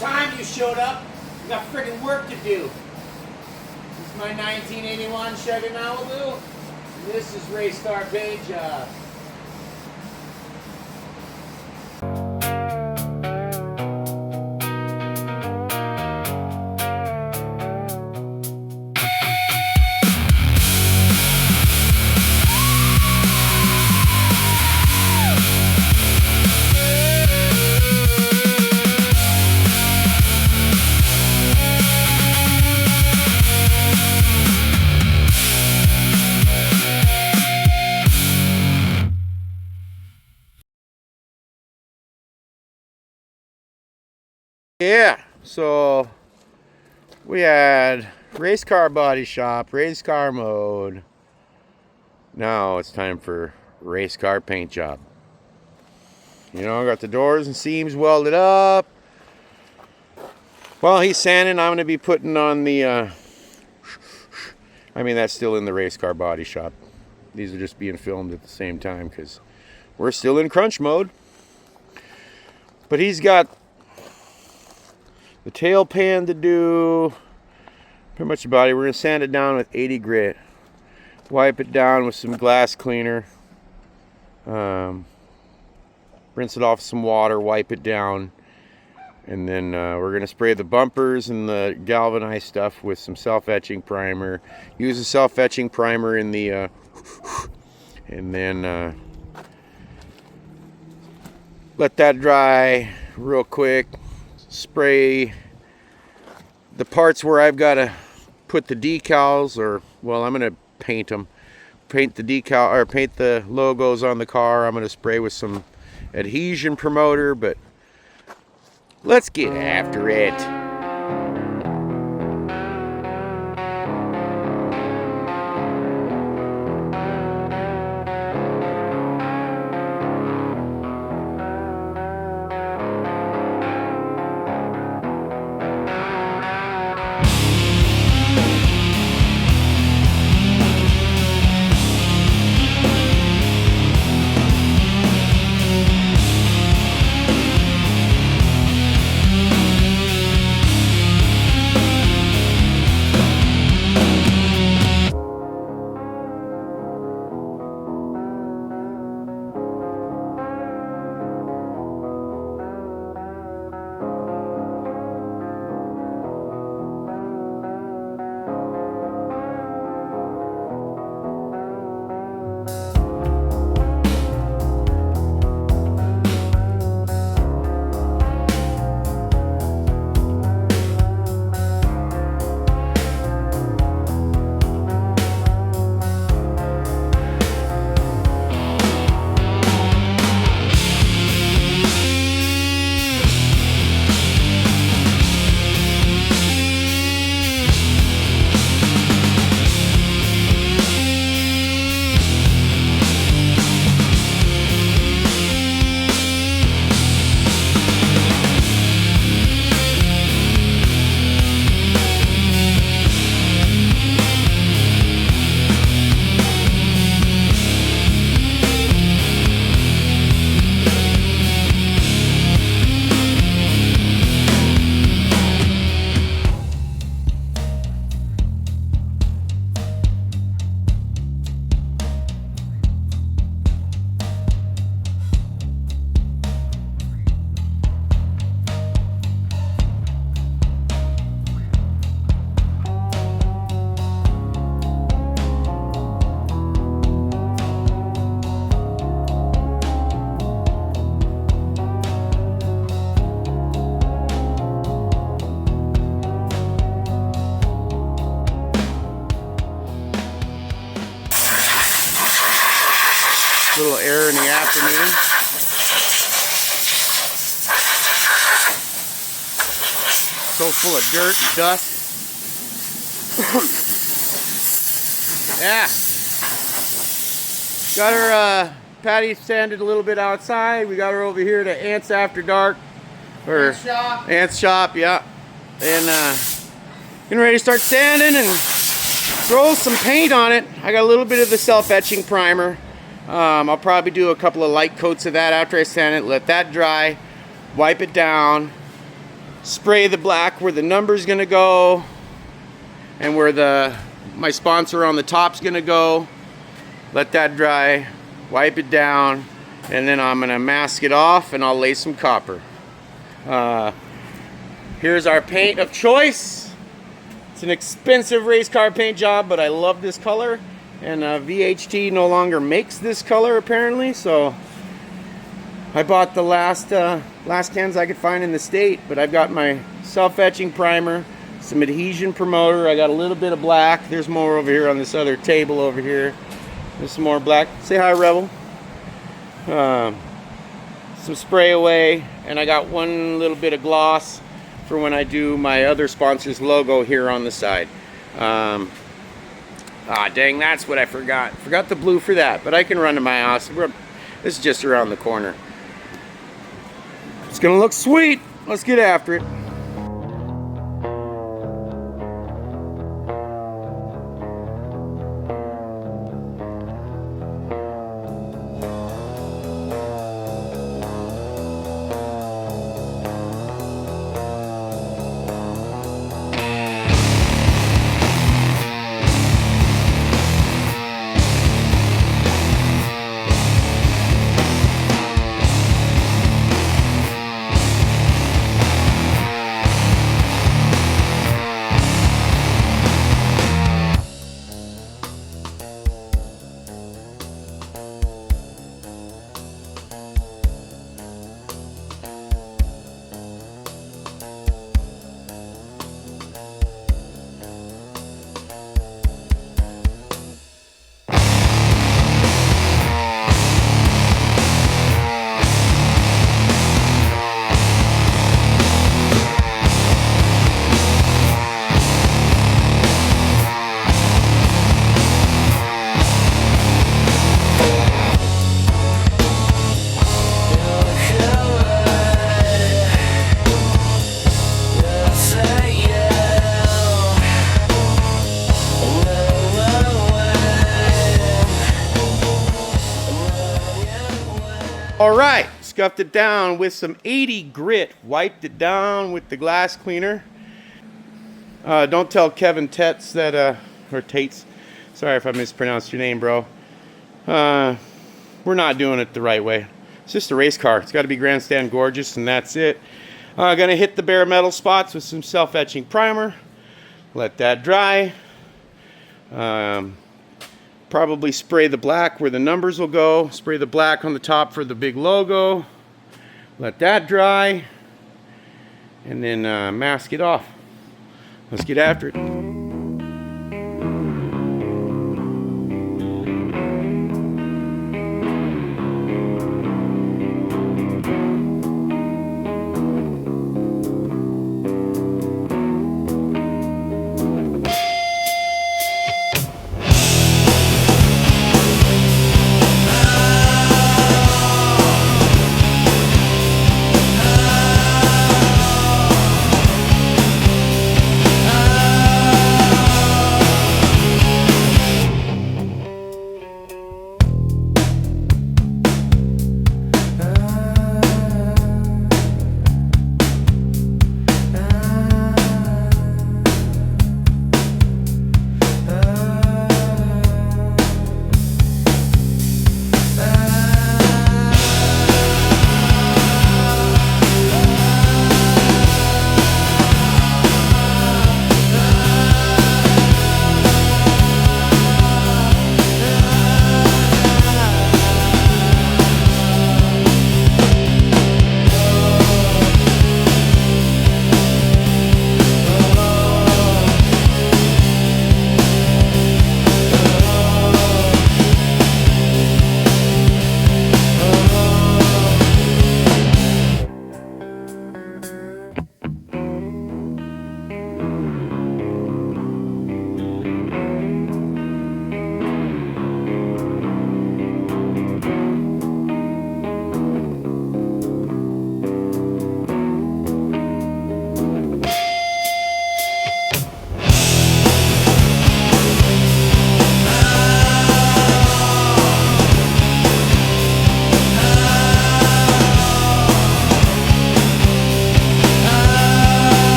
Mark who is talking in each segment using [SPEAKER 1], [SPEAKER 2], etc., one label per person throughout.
[SPEAKER 1] time you showed up. We got friggin' work to do. This is my 1981 Chevy Malibu. And this is race car paint job.
[SPEAKER 2] Yeah, so we had race car body shop, race car mode. Now it's time for race car paint job. You know, I got the doors and seams welded up. While he's sanding, I'm going to be putting on the, that's still in the race car body shop. These are just being filmed at the same time because we're still in crunch mode. But he's got the tail pan to do, pretty much the body. We're going to sand it down with 80 grit. Wipe it down with some glass cleaner. Rinse it off with some water, wipe it down. And then we're going to spray the bumpers and the galvanized stuff with some self-etching primer. Use a self-etching primer in the... and then let that dry real quick. Spray the parts where I've got to put the decals, or well, I'm going to paint them. Paint the decal, or paint the logos on the car. I'm going to spray with some adhesion promoter, but let's get after it. Little air in the afternoon. So full of dirt and dust. Yeah. Got her patty sanded a little bit outside. We got her over here to Ants After Dark. Or Ants Shop, yeah. And getting ready to start sanding and throw some paint on it. I got a little bit of the self-etching primer. I'll probably do a couple of light coats of that after I sand it. Let that dry. Wipe it down. spray the black where the number's gonna go and where my sponsor on the top's gonna go. Let that dry, wipe it down, and then I'm gonna mask it off and I'll lay some copper. Here's our paint of choice. It's an expensive race car paint job, but I love this color. And VHT no longer makes this color apparently, so I bought the last cans I could find in the state. But I've got my self-etching primer, some adhesion promoter. I got a little bit of black. There's more over here on this other table over here. There's some more black. Say hi, Rebel. Some spray away, and I got one little bit of gloss for when I do my other sponsor's logo here on the side. Dang, that's what I forgot. Forgot the blue for that, but I can run to my house. This is just around the corner. It's gonna look sweet. Let's get after it. All right, scuffed it down with some 80 grit, wiped it down with the glass cleaner. Don't tell Kevin Tetz that, or Tates, sorry if I mispronounced your name, bro. We're not doing it the right way. It's just a race car. It's got to be grandstand gorgeous, and that's it. Gonna hit the bare metal spots with some self-etching primer. Let that dry. Probably spray the black where the numbers will go. Spray the black on the top for the big logo. Let that dry. And then mask it off. Let's get after it.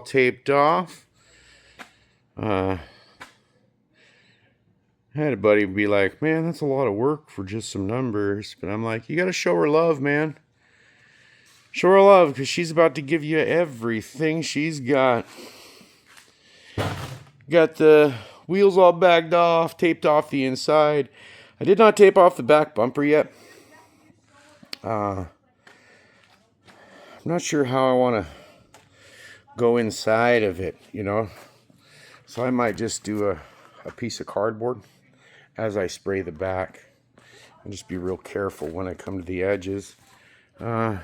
[SPEAKER 2] taped off. I had a buddy be like, man, that's a lot of work for just some numbers. But I'm like, you got to show her love, man. Show her love, because she's about to give you everything she's got. Got the wheels all bagged off, taped off the inside. I did not tape off the back bumper yet. I'm not sure how I want to go inside of it, you know. So I might just do a piece of cardboard as I spray the back. And just be real careful when I come to the edges. Cut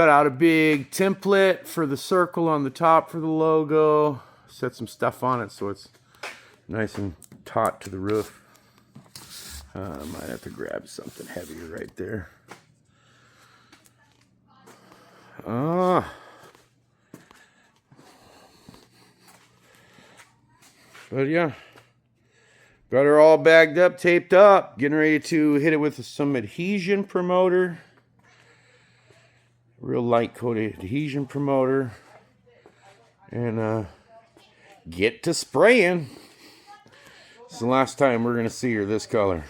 [SPEAKER 2] out a big template for the circle on the top for the logo. Set some stuff on it so it's nice and taut to the roof. Might have to grab something heavier right there. But yeah, got her all bagged up, taped up, getting ready to hit it with some adhesion promoter. Real light coated adhesion promoter. And get to spraying. It's the last time we're going to see her this color.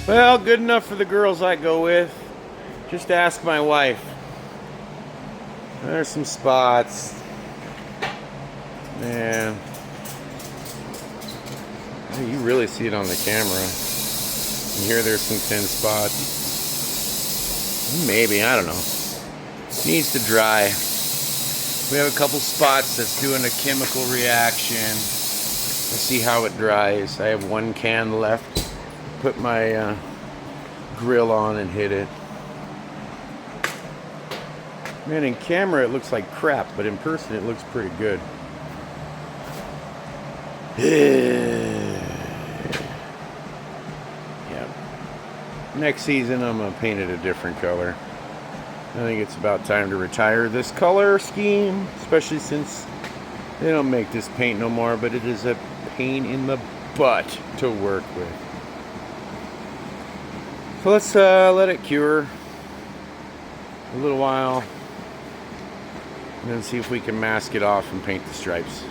[SPEAKER 2] Well, good enough for the girls I go with. Just ask my wife. There's some spots. Man. You really see it on the camera. And here there's some thin spots. Maybe, I don't know. Needs to dry. We have a couple spots that's doing a chemical reaction. Let's see how it dries. I have one can left. Put my grill on and hit it. Man, in camera it looks like crap, but in person it looks pretty good. Yeah. Next season I'm gonna paint it a different color. I think it's about time to retire this color scheme, especially since they don't make this paint no more, but it is a pain in the butt to work with. So let's let it cure a little while and then see if we can mask it off and paint the stripes.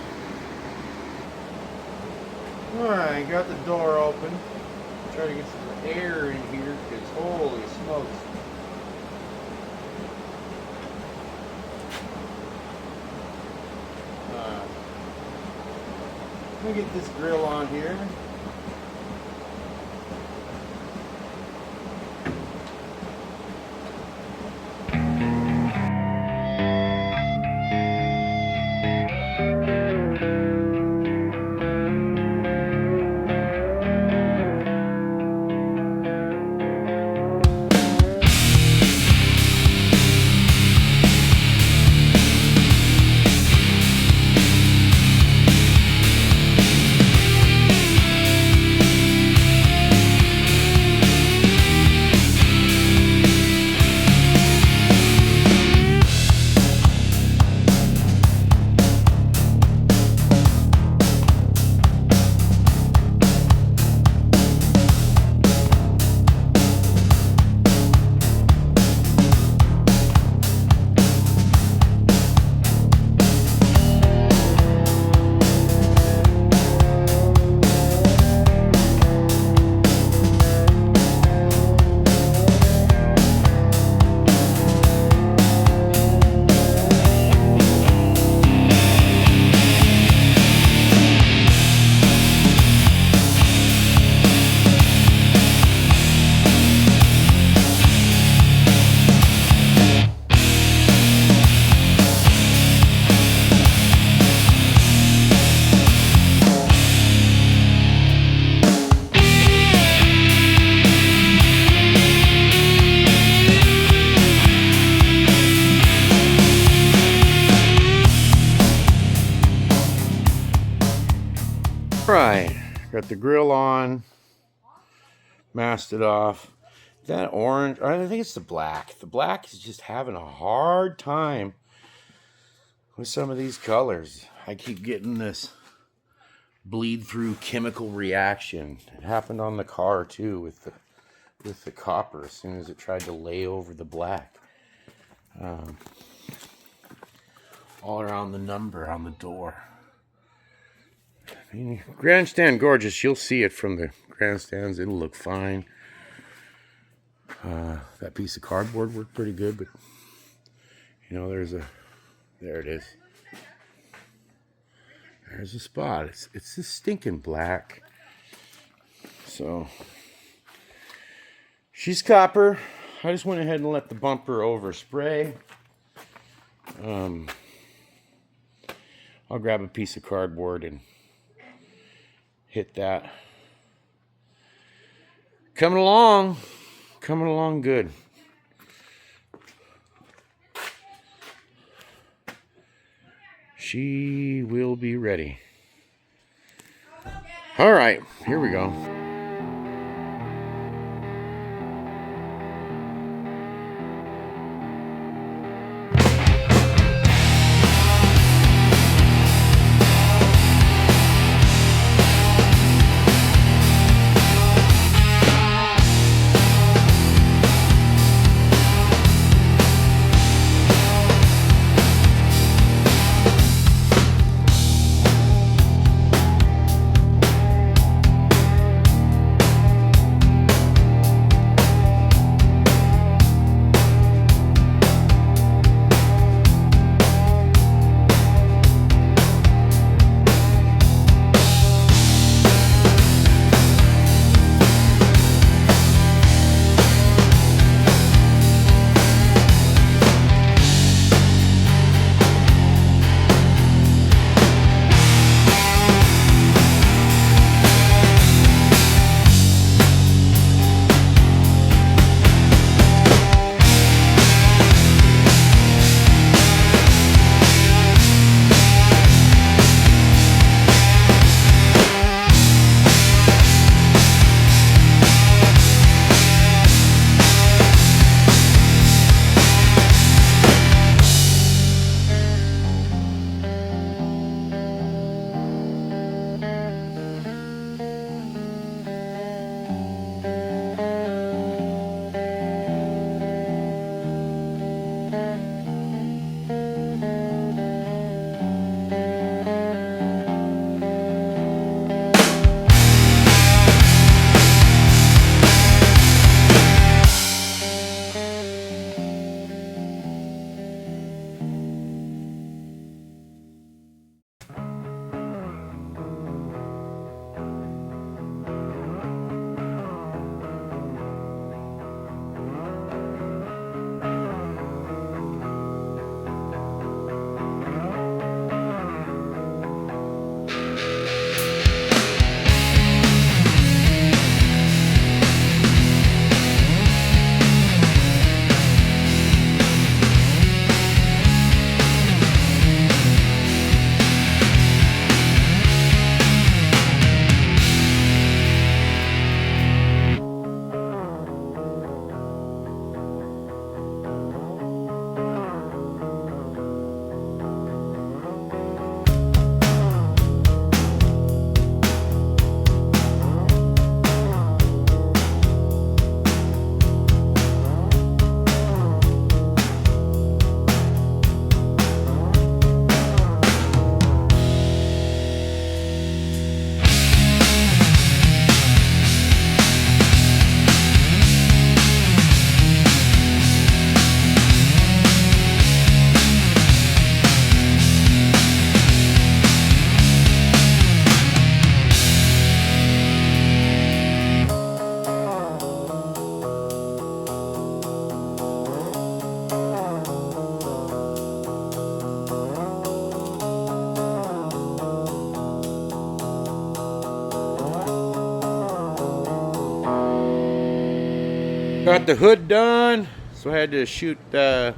[SPEAKER 2] Alright, got the door open. Try to get some air in here because holy smokes. Let me get this grill on here. Right, got the grill on, masked it off. That orange, I think it's the black. The black is just having a hard time with some of these colors. I keep getting this bleed through chemical reaction. It happened on the car too with the copper as soon as it tried to lay over the black. All around the number on the door. I mean, grandstand gorgeous. You'll see it from the grandstands. It'll look fine. That piece of cardboard worked pretty good, but you know, there it is. There's a spot. It's this stinking black. So she's copper. I just went ahead and let the bumper overspray. I'll grab a piece of cardboard and hit that. Coming along good. She will be ready. All right, here we go. Got the hood done, so I had to shoot the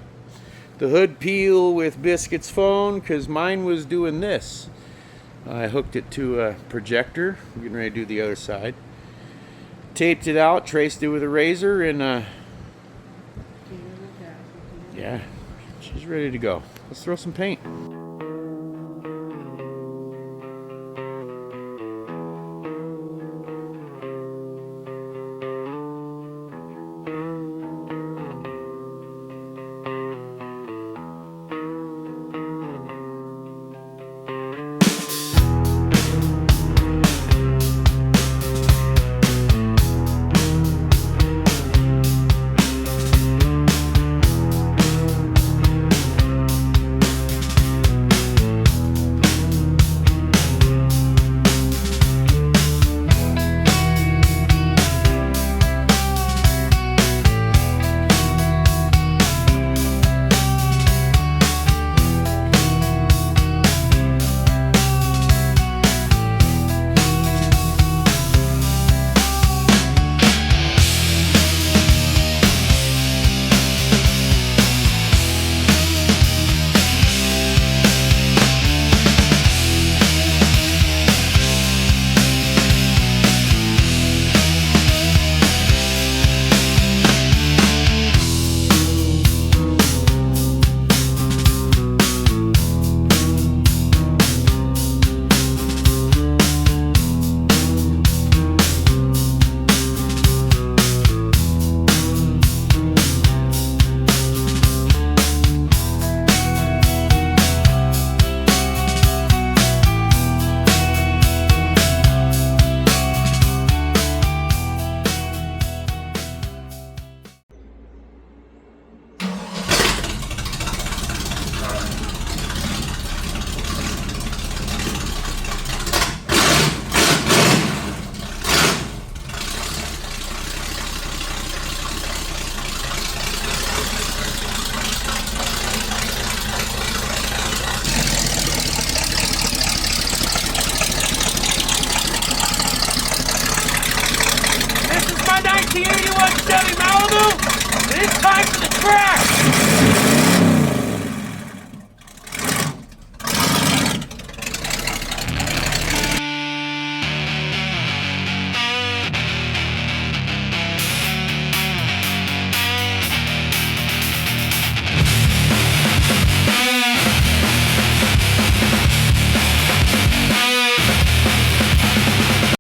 [SPEAKER 2] hood peel with Biscuit's phone because mine was doing this. I hooked it to a projector. We're getting ready to do the other side. Taped it out, traced it with a razor, and yeah, she's ready to go. Let's throw some paint.